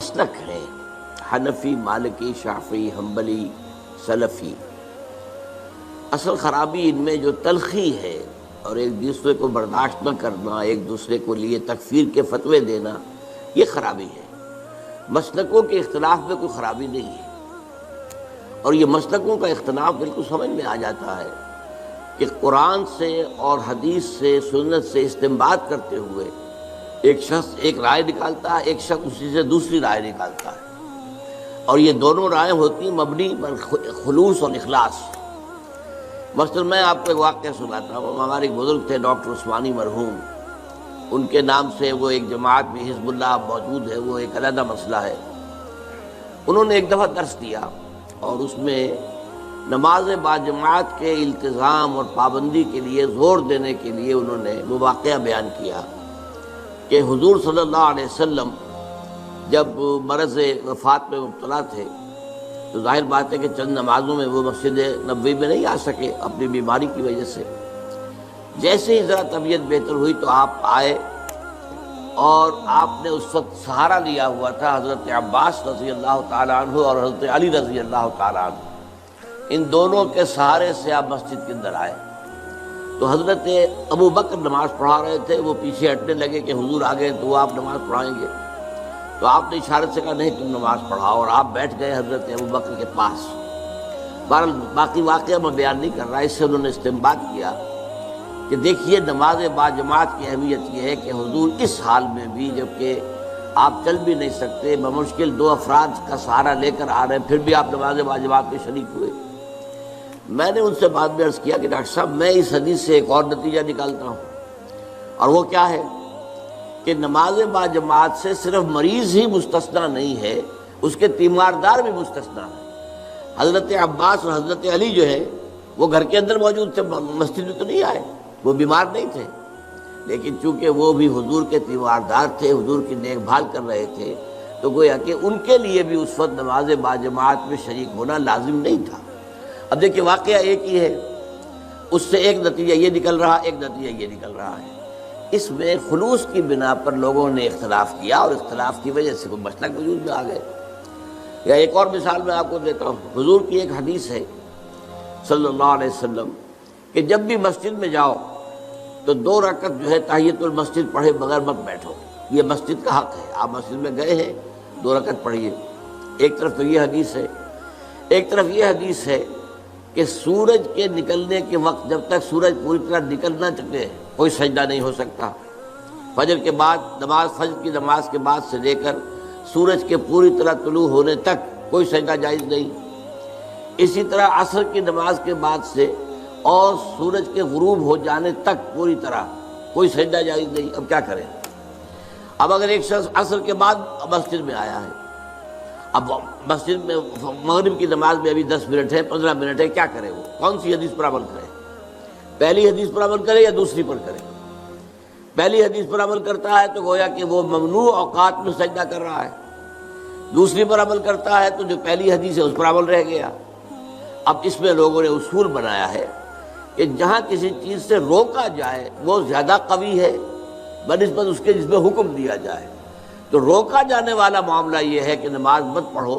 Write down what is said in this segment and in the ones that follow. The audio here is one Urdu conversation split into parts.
مسلک ہے حنفی، مالکی، شافعی، حنبلی، سلفی۔ اصل خرابی ان میں جو تلخی ہے اور ایک دوسرے کو برداشت نہ کرنا، ایک دوسرے کو لیے تکفیر کے فتوے دینا، یہ خرابی ہے۔ مسلکوں کے اختلاف میں کوئی خرابی نہیں ہے، اور یہ مسلکوں کا اختلاف بالکل سمجھ میں آ جاتا ہے کہ قرآن سے اور حدیث سے، سنت سے استنباط کرتے ہوئے ایک شخص ایک رائے نکالتا ہے، ایک شخص اسی سے دوسری رائے نکالتا ہے، اور یہ دونوں رائے ہوتی ہیں مبنی پر خلوص اور اخلاص۔ مثلا میں آپ کو ایک واقعہ سناتا ہوں۔ ہمارے ایک بزرگ تھے ڈاکٹر عثمانی مرحوم، ان کے نام سے وہ ایک جماعت بھی حزب اللہ موجود ہے، وہ ایک علیحدہ مسئلہ ہے۔ انہوں نے ایک دفعہ درس دیا اور اس میں نماز باجماعت کے التزام اور پابندی کے لیے زور دینے کے لیے انہوں نے وہ واقعہ بیان کیا کہ حضور صلی اللہ علیہ وسلم جب مرض وفات میں مبتلا تھے تو ظاہر بات ہے کہ چند نمازوں میں وہ مسجد نبوی میں نہیں آ سکے اپنی بیماری کی وجہ سے۔ جیسے ہی ذرا طبیعت بہتر ہوئی تو آپ آئے، اور آپ نے اس وقت سہارا لیا ہوا تھا حضرت عباس رضی اللہ تعالیٰ عنہ اور حضرت علی رضی اللہ تعالیٰ عنہ۔ ان دونوں کے سہارے سے آپ مسجد کے اندر آئے تو حضرت ابو بکر نماز پڑھا رہے تھے، وہ پیچھے ہٹنے لگے کہ حضور آ گئے تو وہ آپ نماز پڑھائیں گے، تو آپ نے اشارت سے کہا نہیں تم نماز پڑھاؤ، اور آپ بیٹھ گئے حضرت ابو بکر کے پاس۔ بہرحال باقی واقعہ میں بیان نہیں کر رہا، اس سے انہوں نے استنباط کیا کہ دیکھیے نماز باجماعت کی اہمیت یہ ہے کہ حضور اس حال میں بھی، جبکہ آپ چل بھی نہیں سکتے، بمشکل دو افراد کا سہارا لے کر آ رہے ہیں، پھر بھی آپ نماز باجماعت میں شریک ہوئے۔ میں نے ان سے بعد میں عرض کیا کہ ڈاکٹر صاحب میں اس حدیث سے ایک اور نتیجہ نکالتا ہوں، اور وہ کیا ہے کہ نماز باجماعت سے صرف مریض ہی مستثنیٰ نہیں ہے، اس کے تیماردار بھی مستثنیٰ ہیں۔ حضرت عباس اور حضرت علی جو ہے وہ گھر کے اندر موجود تھے، مسجد میں تو نہیں آئے، وہ بیمار نہیں تھے، لیکن چونکہ وہ بھی حضور کے تیماردار تھے، حضور کی دیکھ بھال کر رہے تھے، تو گویا کہ ان کے لیے بھی اس وقت نماز باجماعت میں شریک ہونا لازم نہیں تھا۔ اب دیکھیے واقعہ ایک ہی ہے، اس سے ایک نتیجہ یہ نکل رہا، ایک نتیجہ یہ نکل رہا ہے۔ اس میں خلوص کی بنا پر لوگوں نے اختلاف کیا، اور اختلاف کی وجہ سے کوئی مسلک وجود میں آ گئے۔ یا ایک اور مثال میں آپ کو دیتا ہوں، حضور کی ایک حدیث ہے صلی اللہ علیہ وسلم کہ جب بھی مسجد میں جاؤ تو 2 رکعت جو ہے تحیۃ المسجد پڑھے بغیر مت بیٹھو، یہ مسجد کا حق ہے۔ آپ مسجد میں گئے ہیں 2 رکعت پڑھیے۔ ایک طرف تو یہ حدیث ہے، ایک طرف یہ حدیث ہے کہ سورج کے نکلنے کے وقت جب تک سورج پوری طرح نکل نہ چکے کوئی سجدہ نہیں ہو سکتا۔ فجر کے بعد فجر کی نماز کے بعد سے لے کر سورج کے پوری طرح طلوع ہونے تک کوئی سجدہ جائز نہیں۔ اسی طرح عصر کی نماز کے بعد سے اور سورج کے غروب ہو جانے تک پوری طرح کوئی سجدہ جائز نہیں۔ اب کیا کریں؟ اب اگر ایک شخص عصر کے بعد مسجد میں آیا ہے، اب مسجد میں مغرب کی نماز میں ابھی 10 منٹ ہے، 15 منٹ ہے، کیا کرے؟ وہ کون سی حدیث پر عمل کرے؟ پہلی حدیث پر عمل کرے یا دوسری پر کرے؟ پہلی حدیث پر عمل کرتا ہے تو گویا کہ وہ ممنوع اوقات میں سجدہ کر رہا ہے، دوسری پر عمل کرتا ہے تو جو پہلی حدیث ہے اس پر عمل رہ گیا۔ اب اس میں لوگوں نے اصول بنایا ہے کہ جہاں کسی چیز سے روکا جائے وہ زیادہ قوی ہے بنسبت اس کے جس میں حکم دیا جائے۔ تو روکا جانے والا معاملہ یہ ہے کہ نماز مت پڑھو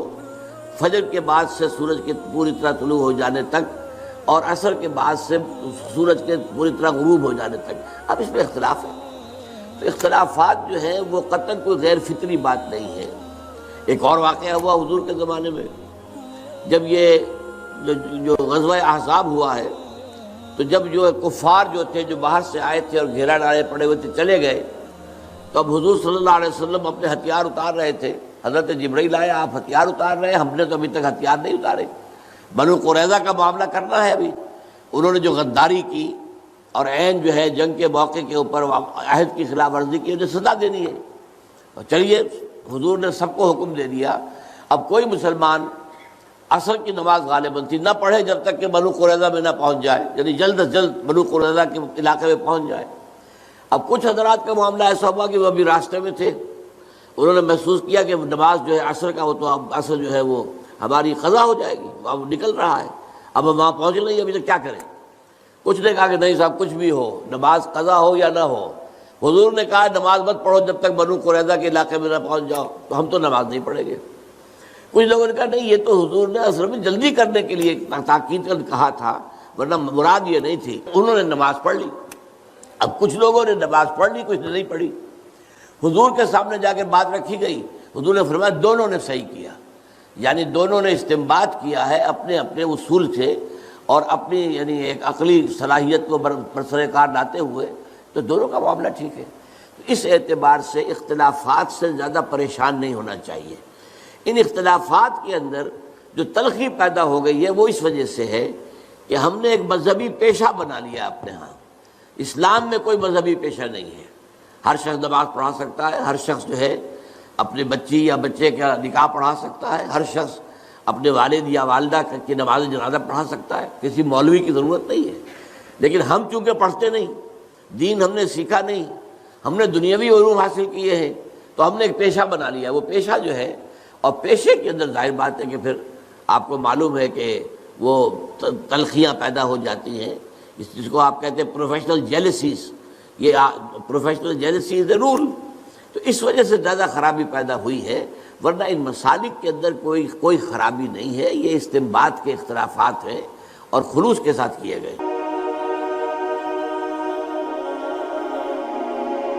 فجر کے بعد سے سورج کے پوری طرح طلوع ہو جانے تک، اور عصر کے بعد سے سورج کے پوری طرح غروب ہو جانے تک۔ اب اس میں اختلاف ہے، تو اختلافات جو ہیں وہ قطعاً کوئی غیر فطری بات نہیں ہے۔ ایک اور واقعہ ہوا حضور کے زمانے میں، جب یہ جو غزوہ احزاب ہوا ہے، تو جب جو کفار جو تھے جو باہر سے آئے تھے اور گھیرا ڈالے پڑے ہوئے تھے چلے گئے، تو اب حضور صلی اللہ علیہ وسلم اپنے ہتھیار اتار رہے تھے۔ حضرت جبرائیل آئے، آپ ہتھیار اتار رہے ہیں، ہم نے تو ابھی تک ہتھیار نہیں اتارے، بنو قریظہ کا معاملہ کرنا ہے ابھی۔ انہوں نے جو غداری کی اور عین جو ہے جنگ کے موقع کے اوپر عہد کی خلاف ورزی کی، انہیں سزا دینی ہے۔ اور چلیے حضور نے سب کو حکم دے دیا، اب کوئی مسلمان عصر کی نماز غالباً تھی نہ پڑھے جب تک کہ بنو قریظہ میں نہ پہنچ جائے، یعنی جلد از جلد بنو قریظہ کے علاقے میں پہنچ جائے۔ اب کچھ حضرات کا معاملہ ایسا ہوا کہ وہ ابھی راستے میں تھے، انہوں نے محسوس کیا کہ نماز جو ہے عصر کا، وہ تو اب عصر جو ہے وہ ہماری قضا ہو جائے گی، اب نکل رہا ہے، اب ہم وہاں پہنچ نہیں، ابھی تک کیا کریں؟ کچھ نے کہا کہ نہیں صاحب کچھ بھی ہو، نماز قضا ہو یا نہ ہو، حضور نے کہا نماز مت پڑھو جب تک بنو قریظہ کے علاقے میں نہ پہنچ جاؤ، تو ہم تو نماز نہیں پڑھیں گے۔ کچھ لوگوں نے کہا نہیں، یہ تو حضور نے اصل میں جلدی کرنے کے لیے تاکید کر کہا تھا، ورنہ مراد یہ نہیں تھی۔ انہوں نے نماز پڑھ لی۔ اب کچھ لوگوں نے نماز پڑھ لی، کچھ نے نہیں پڑھی۔ حضور کے سامنے جا کے بات رکھی گئی، حضور نے فرمایا دونوں نے صحیح کیا، یعنی دونوں نے استنباط کیا ہے اپنے اپنے اصول سے اور اپنی یعنی ایک عقلی صلاحیت کو برسر کار لاتے ہوئے، تو دونوں کا معاملہ ٹھیک ہے۔ اس اعتبار سے اختلافات سے زیادہ پریشان نہیں ہونا چاہیے۔ ان اختلافات کے اندر جو تلخی پیدا ہو گئی ہے وہ اس وجہ سے ہے کہ ہم نے ایک مذہبی پیشہ بنا لیا اپنے ہاں۔ اسلام میں کوئی مذہبی پیشہ نہیں ہے، ہر شخص نماز پڑھا سکتا ہے، ہر شخص جو ہے اپنے بچی یا بچے کا نکاح پڑھا سکتا ہے، ہر شخص اپنے والد یا والدہ کی نماز جنازہ پڑھا سکتا ہے، کسی مولوی کی ضرورت نہیں ہے۔ لیکن ہم چونکہ پڑھتے نہیں، دین ہم نے سیکھا نہیں، ہم نے دنیاوی علوم حاصل کیے ہیں، تو ہم نے ایک پیشہ بنا لیا۔ وہ پیشہ جو ہے، اور پیشے کے اندر ظاہر بات ہے کہ پھر آپ کو معلوم ہے کہ وہ تلخیاں پیدا ہو جاتی ہیں، جس کو آپ کہتے ہیں پروفیشنل جیلسیز۔ یہ پروفیشنل جیلسی از اے رول، تو اس وجہ سے زیادہ خرابی پیدا ہوئی ہے، ورنہ ان مسالک کے اندر کوئی خرابی نہیں ہے۔ یہ استنباط کے اختلافات ہیں اور خلوص کے ساتھ کیے گئے۔